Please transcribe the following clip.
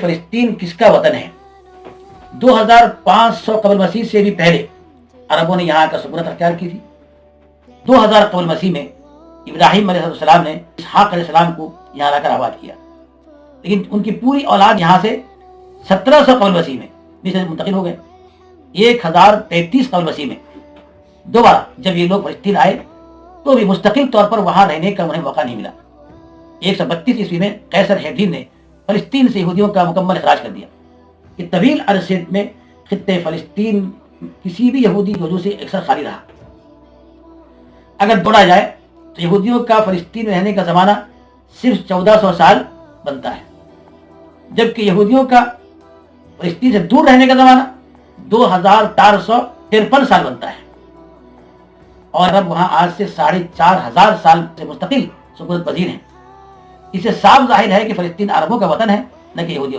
فلسطین کس کا وطن ہے؟ 2500 قبل مسیح سے بھی پہلے عربوں نے یہاں کا سکونت اختیار کی تھی۔ 2000 قبل مسیح میں ابراہیم علیہ السلام نے اسحاق علیہ السلام کو یہاں لا کر آباد کیا، لیکن ان کی پوری اولاد یہاں سے 1700 قبل مسیح میں مصر منتقل ہو گئے۔ 1033 قبل مسیح میں دوبارہ جب یہ لوگ فلسطین آئے تو بھی مستقل طور پر وہاں رہنے کا انہیں موقع نہیں ملا۔ 132 عیسوی میں قیصر ہیڈرین نے فلسطین سے یہودیوں کا مکمل اخراج کر دیا۔ کہ طویل عرصے میں خطے فلسطین کسی بھی یہودی وجہ سے اکثر خالی رہا۔ اگر دوڑا جائے تو یہودیوں کا فلسطین میں رہنے کا زمانہ صرف 1400 سال بنتا ہے، جبکہ یہودیوں کا فلسطین سے دور رہنے کا زمانہ 2453 سال بنتا ہے، اور اب وہاں آج سے 4500 سال سے مستقل سکونت پذیر ہیں۔ اس سے صاف ظاہر ہے کہ فلسطین عربوں کا وطن ہے، نہ کہ یہودیوں کا۔